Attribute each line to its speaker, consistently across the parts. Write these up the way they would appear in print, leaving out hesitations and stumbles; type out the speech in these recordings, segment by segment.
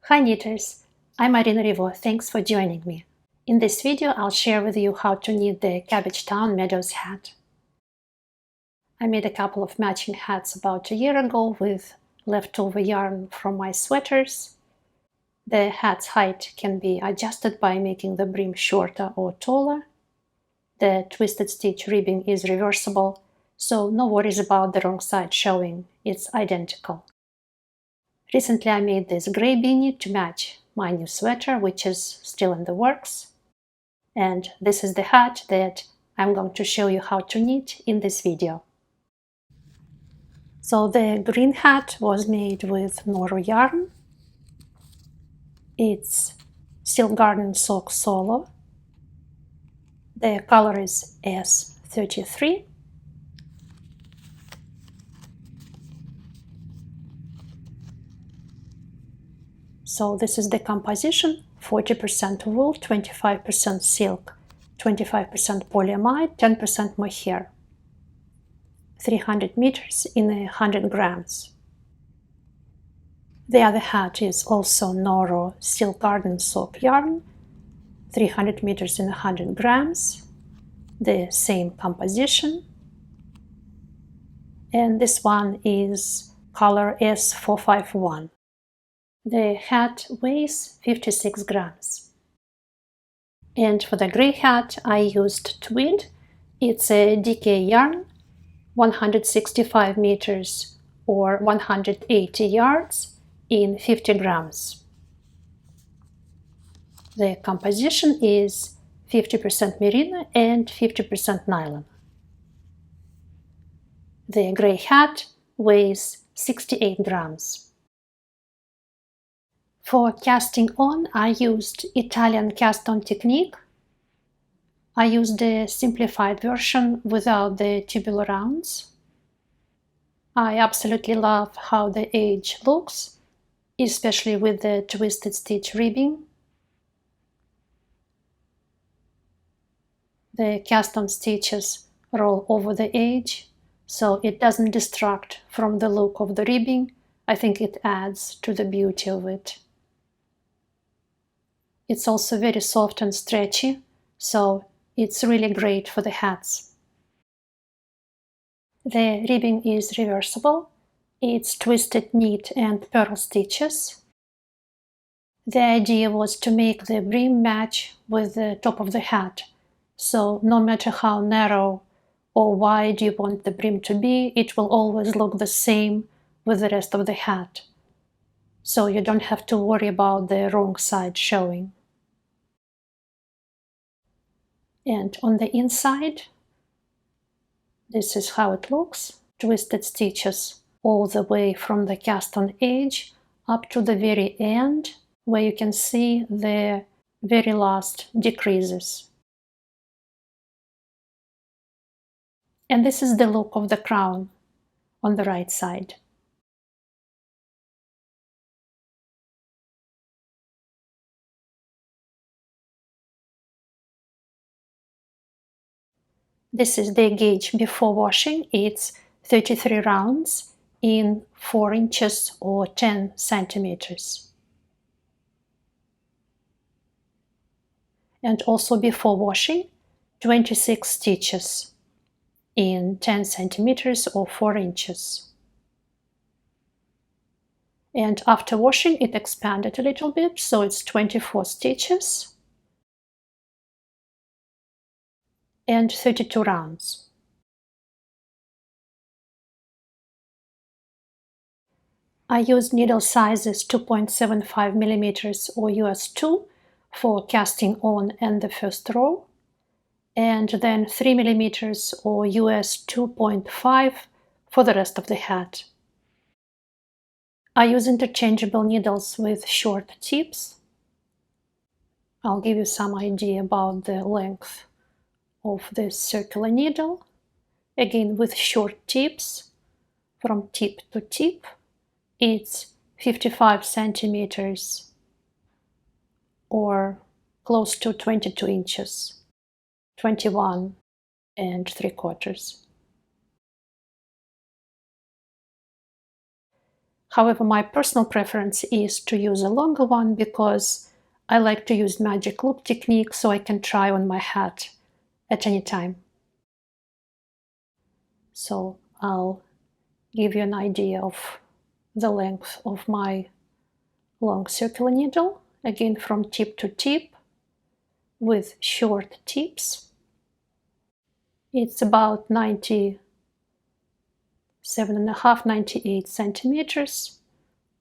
Speaker 1: Hi knitters, I'm Marina Revo, thanks for joining me. In this video I'll share with you how to knit the Cabbagetown Meadows hat. I made a couple of matching hats about a year ago with leftover yarn from my sweaters. The hat's height can be adjusted by making the brim shorter or taller. The twisted stitch ribbing is reversible, so no worries about the wrong side showing, it's identical. Recently I made this grey beanie to match my new sweater, which is still in the works. And this is the hat that I'm going to show you how to knit in this video. So the green hat was made with Noro yarn. It's Silk Garden Sock Solo. The color is S33. So this is the composition: 40% wool, 25% silk, 25% polyamide, 10% mohair. 300 meters in 100 grams. The other hat is also Noro Silk Garden Sock yarn, 300 meters in 100 grams, the same composition. And this one is color S451. The hat weighs 56 grams. And for the grey hat I used Tweed. It's a DK yarn, 165 meters or 180 yards in 50 grams. The composition is 50% merino and 50% nylon. The grey hat weighs 68 grams. For casting on, I used Italian cast-on technique. I used the simplified version without the tubular rounds. I absolutely love how the edge looks, especially with the twisted stitch ribbing. The cast-on stitches roll over the edge, so it doesn't distract from the look of the ribbing. I think it adds to the beauty of it. It's also very soft and stretchy, so it's really great for the hats. The ribbing is reversible. It's twisted knit and purl stitches. The idea was to make the brim match with the top of the hat, so no matter how narrow or wide you want the brim to be, it will always look the same with the rest of the hat. So you don't have to worry about the wrong side showing. And on the inside, this is how it looks. Twisted stitches all the way from the cast-on edge up to the very end, where you can see the very last decreases. And this is the look of the crown on the right side. This is the gauge before washing. It's 33 rounds in 4 inches or 10 centimeters. And also before washing, 26 stitches in 10 centimeters or 4 inches. And after washing it expanded a little bit, so it's 24 stitches and 32 rounds. I used needle sizes 2.75 millimeters or US 2 for casting on and the first row, and then 3 millimeters or US 2.5 for the rest of the hat. I use interchangeable needles with short tips. I'll give you some idea about the length of this circular needle. Again, with short tips from tip to tip, it's 55 centimeters or close to 22 inches, 21 3/4. However, my personal preference is to use a longer one because I like to use magic loop technique so I can try on my hat at any time. So I'll give you an idea of the length of my long circular needle, again from tip to tip with short tips. It's about 97.5, 98 centimeters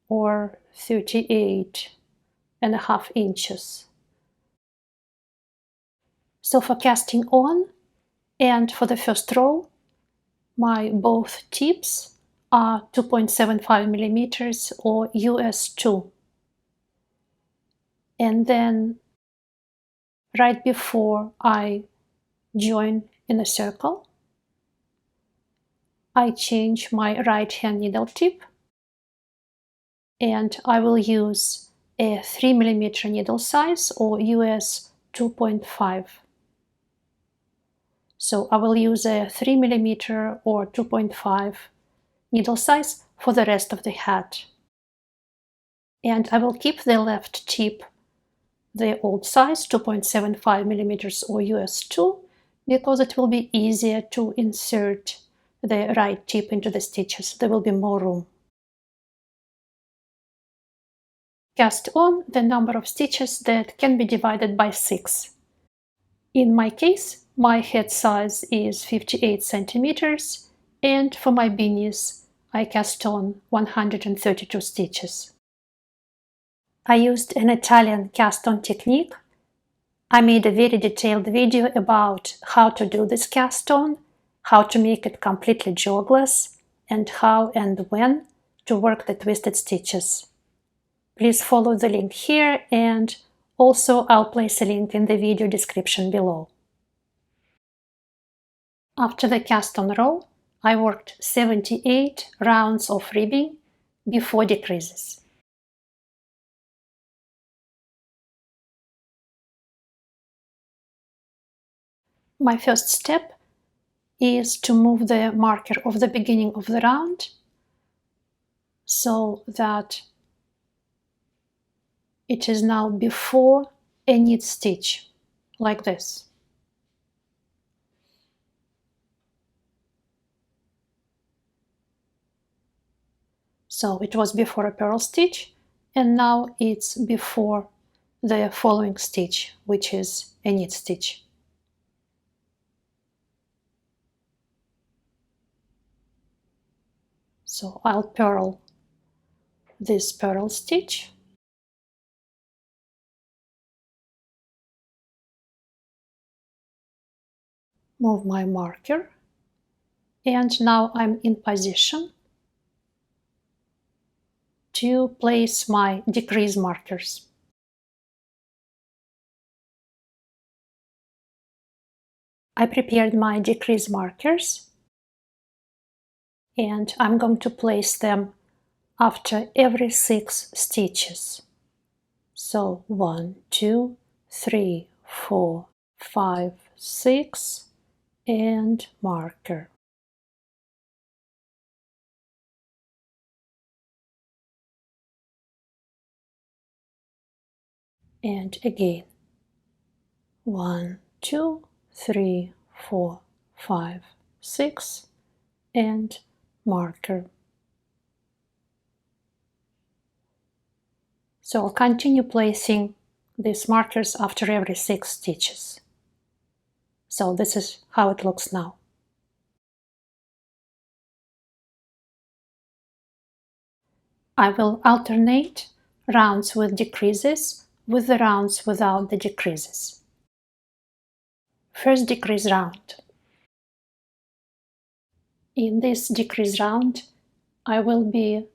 Speaker 1: or 38.5 inches. So for casting on and for the first row, my both tips are 2.75 millimeters or US 2. And then right before I join in a circle, I change my right hand needle tip and I will use a 3 millimeter needle size or US 2.5. So I will use a 3 millimeter or 2.5 needle size for the rest of the hat. And I will keep the left tip the old size, 2.75 millimeters or US 2, because it will be easier to insert the right tip into the stitches. There will be more room. Cast on the number of stitches that can be divided by 6. In my case, my head size is 58 centimeters, and for my beanies, I cast on 132 stitches. I used an Italian cast-on technique. I made a very detailed video about how to do this cast-on, how to make it completely jogless, and how and when to work the twisted stitches. Please follow the link here, and also I'll place a link in the video description below. After the cast-on row, I worked 78 rounds of ribbing before decreases. My first step is to move the marker of the beginning of the round so that it is now before a knit stitch, like this. So it was before a purl stitch, and now it's before the following stitch, which is a knit stitch. So I'll purl this purl stitch, move my marker, and now I'm in position to place my decrease markers. I prepared my decrease markers and I'm going to place them after every 6 stitches. So 1, 2, 3, 4, 5, 6 and marker. And again 1, 2, 3, 4, 5, 6 and marker. So I'll continue placing these markers after every 6 stitches. So this is how it looks now. I will alternate rounds with decreases with the rounds without the decreases. First decrease round. In this decrease round, I will be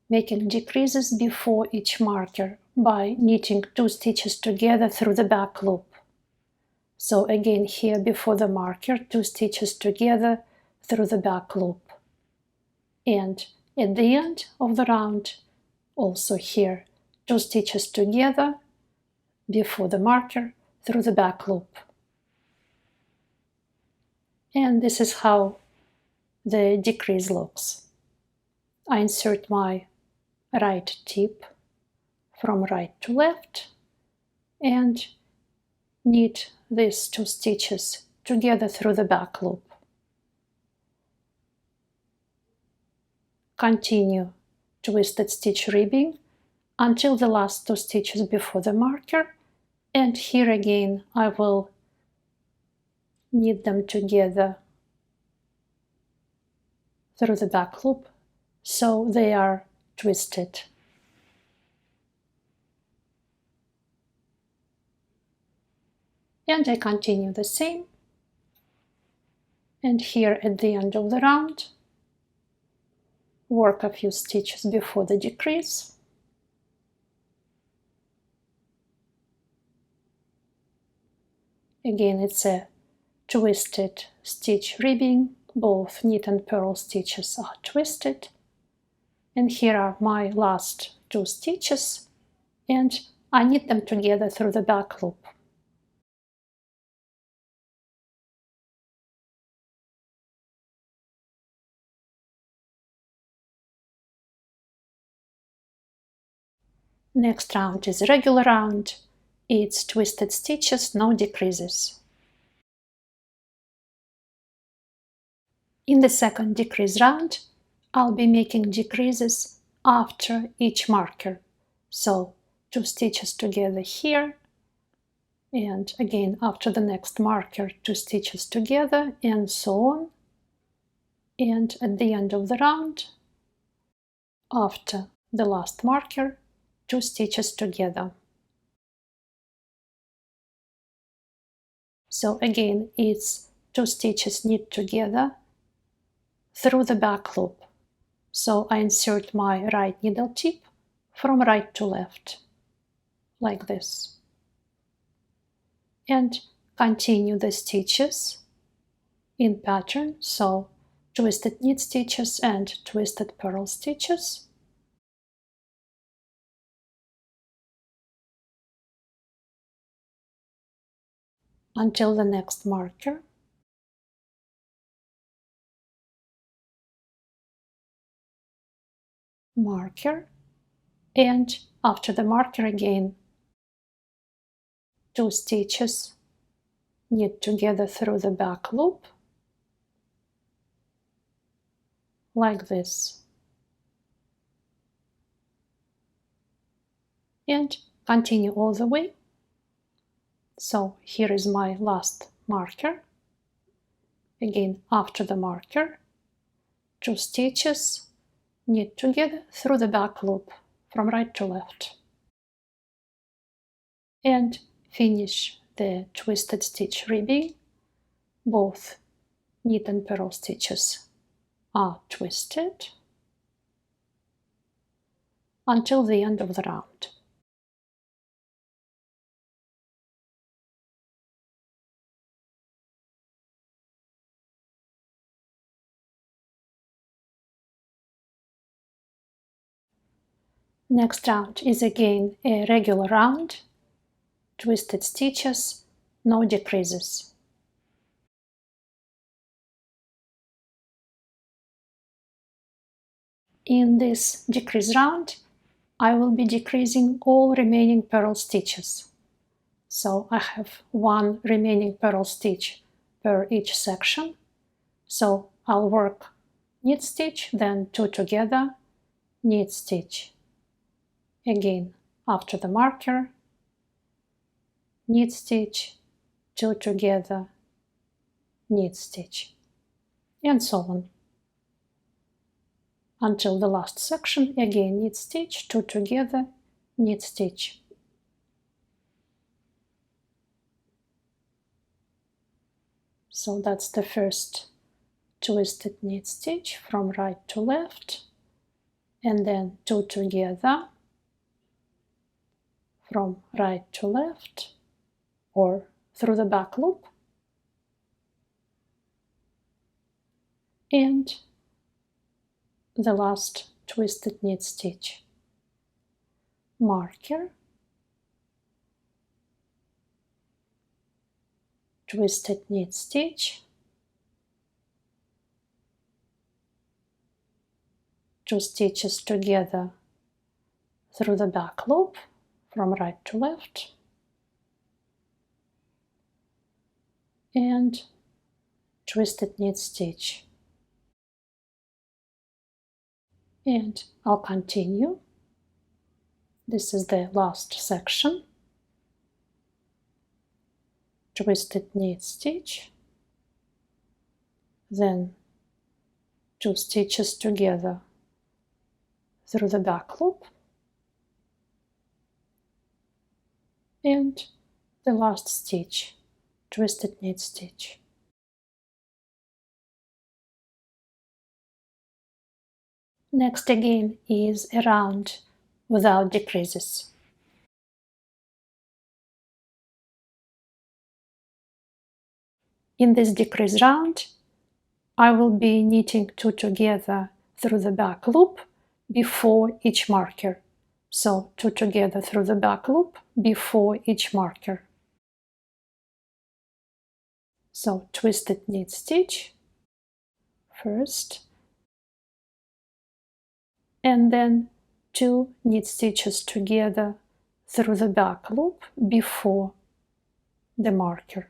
Speaker 1: making decreases before each marker by knitting 2 stitches together through the back loop. So again here before the marker, 2 stitches together through the back loop. And at the end of the round, also here, 2 stitches together before the marker through the back loop. And this is how the decrease looks. I insert my right tip from right to left and knit these 2 stitches together through the back loop. Continue twisted stitch ribbing until the last 2 stitches before the marker, and here again I will knit them together through the back loop so they are twisted. And I continue the same, and here at the end of the round work a few stitches before the decrease. Again, it's a twisted stitch ribbing, both knit and purl stitches are twisted. And here are my last 2 stitches, and I knit them together through the back loop. Next round is a regular round. It's twisted stitches, no decreases. In the second decrease round, I'll be making decreases after each marker. So 2 stitches together here, and again after the next marker 2 stitches together, and so on. And at the end of the round, after the last marker, 2 stitches together. So again, it's 2 stitches knit together through the back loop. So I insert my right needle tip from right to left, like this. And continue the stitches in pattern, so twisted knit stitches and twisted purl stitches. Until the next marker. Marker, and after the marker again 2 stitches knit together through the back loop, like this, and continue all the way. So here is my last marker. Again, after the marker, 2 stitches knit together through the back loop from right to left, and finish the twisted stitch ribbing. Both knit and purl stitches are twisted until the end of the round. Next round is again a regular round, twisted stitches, no decreases. In this decrease round, I will be decreasing all remaining purl stitches. So I have 1 remaining purl stitch per each section. So I'll work knit stitch, then 2 together, knit stitch. Again, after the marker, knit stitch, 2 together, knit stitch, and so on. Until the last section, again knit stitch, 2 together, knit stitch. So that's the first twisted knit stitch from right to left, and then 2 together from right to left or through the back loop, and the last twisted knit stitch. Marker, twisted knit stitch, 2 stitches together through the back loop from right to left, and twisted knit stitch. And I'll continue. This is the last section. Twisted knit stitch, then 2 stitches together through the back loop, and the last stitch, twisted knit stitch. Next again is a round without decreases. In this decrease round, I will be knitting 2 together through the back loop before each marker. So 2 together through the back loop before each marker. So twisted knit stitch first, and then 2 knit stitches together through the back loop before the marker.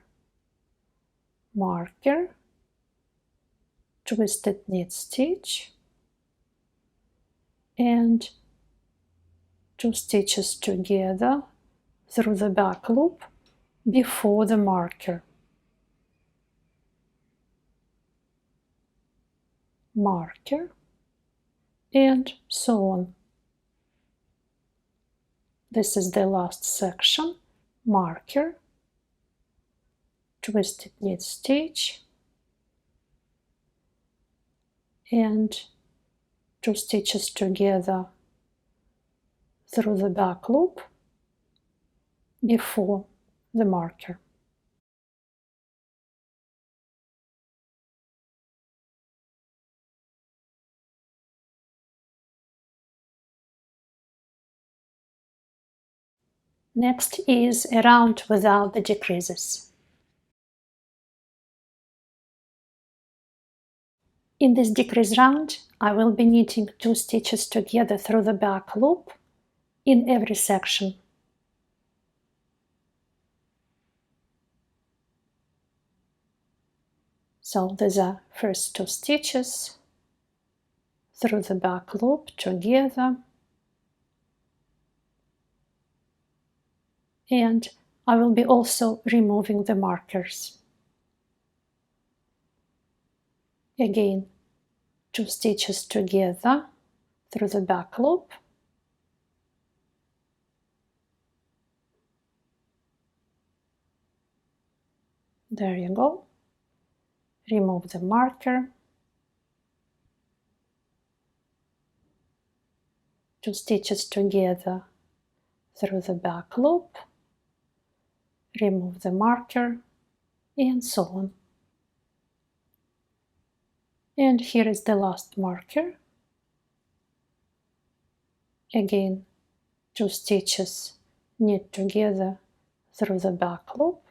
Speaker 1: Marker, twisted knit stitch, and 2 stitches together through the back loop before the marker. Marker, and so on. This is the last section. Marker, twisted knit stitch, and 2 stitches together through the back loop before the marker. Next is a round without the decreases. In this decrease round, I will be knitting 2 stitches together through the back loop in every section. So these are first 2 stitches through the back loop together, and I will be also removing the markers. Again, 2 stitches together through the back loop, there you go. Remove the marker, 2 stitches together through the back loop, remove the marker, and so on. And here is the last marker. Again, 2 stitches knit together through the back loop,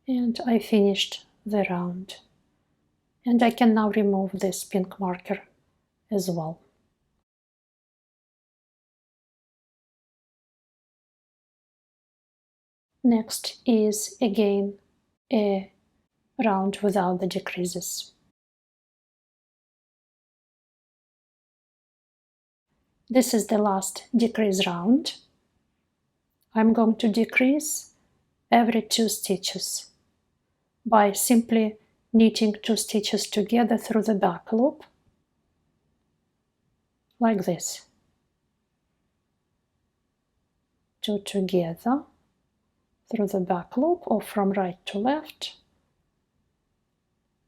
Speaker 1: and I finished the round. And I can now remove this pink marker as well. Next is again a round without the decreases. This is the last decrease round. I'm going to decrease every 2 stitches by simply knitting 2 stitches together through the back loop, like this. 2 together through the back loop, or from right to left.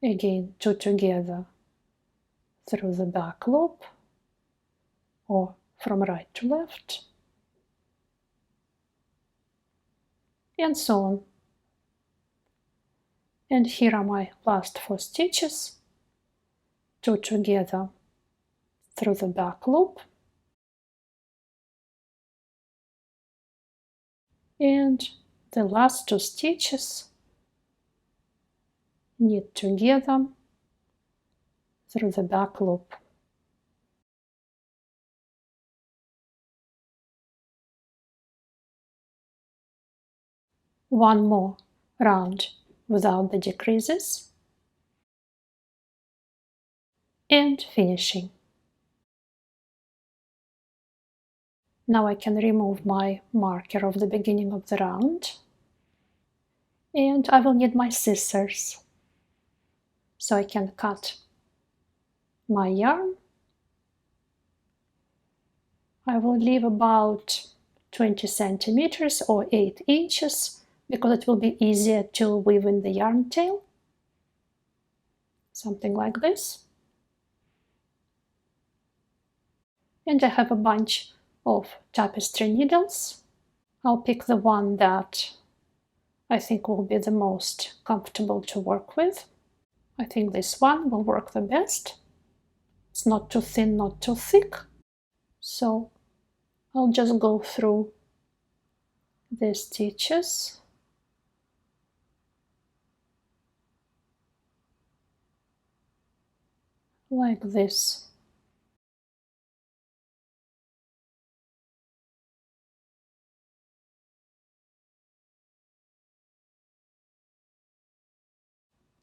Speaker 1: Again, 2 together through the back loop, or from right to left, and so on. And here are my last 4 stitches, 2 together through the back loop, and the last 2 stitches knit together through the back loop. One more round without the decreases, and finishing. Now I can remove my marker of the beginning of the round, and I will need my scissors so I can cut my yarn. I will leave about 20 centimeters or 8 inches because it will be easier to weave in the yarn tail. Something like this. And I have a bunch of tapestry needles. I'll pick the one that I think will be the most comfortable to work with. I think this one will work the best. It's not too thin, not too thick. So I'll just go through the stitches. Like this.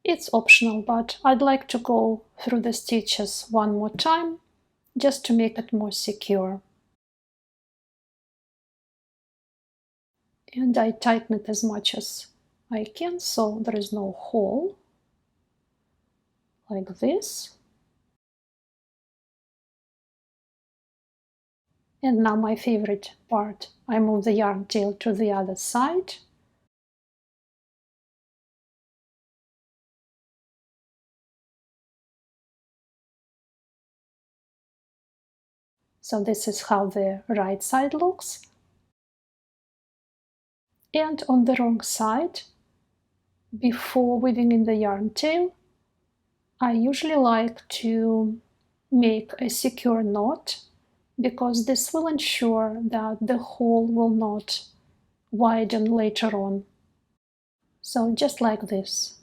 Speaker 1: It's optional, but I'd like to go through the stitches one more time, just to make it more secure. And I tighten it as much as I can, so there is no hole, like this. And now my favorite part, I move the yarn tail to the other side. So this is how the right side looks. And on the wrong side, before weaving in the yarn tail, I usually like to make a secure knot, because this will ensure that the hole will not widen later on. So just like this.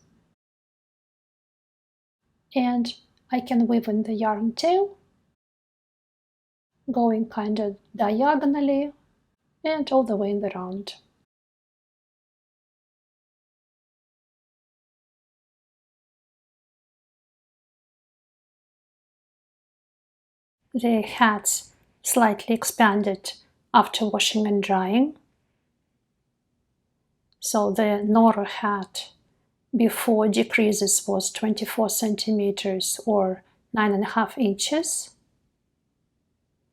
Speaker 1: And I can weave in the yarn tail, going kind of diagonally and all the way in the round. The hats slightly expanded after washing and drying. So the Noro hat before decreases was 24 centimeters or 9.5 inches.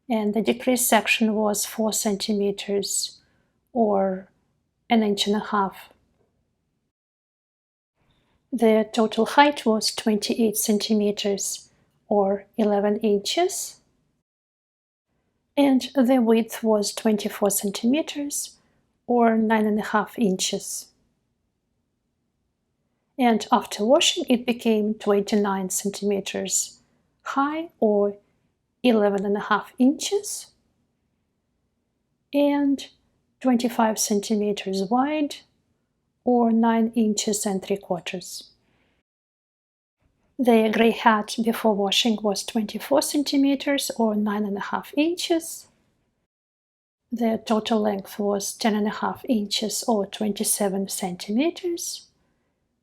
Speaker 1: And the decrease section was 4 centimeters or 1.5 inches. The total height was 28 centimeters or 11 inches. And the width was 24 centimeters or 9.5 inches. And after washing, it became 29 centimeters high or 11.5 inches and 25 centimeters wide or 9 inches and 3/4. The grey hat before washing was 24 centimeters or 9.5 inches. The total length was 10.5 inches or 27 centimeters.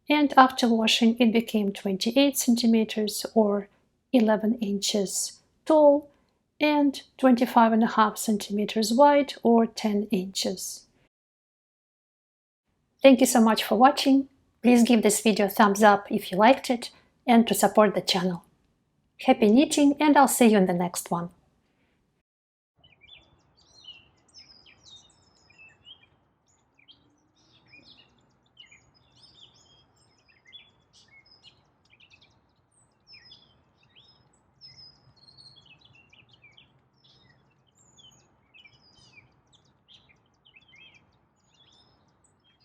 Speaker 1: And after washing, it became 28 centimeters or 11 inches tall and 25.5 centimeters wide or 10 inches. Thank you so much for watching. Please give this video a thumbs up if you liked it and to support the channel. Happy knitting, and I'll see you in the next one.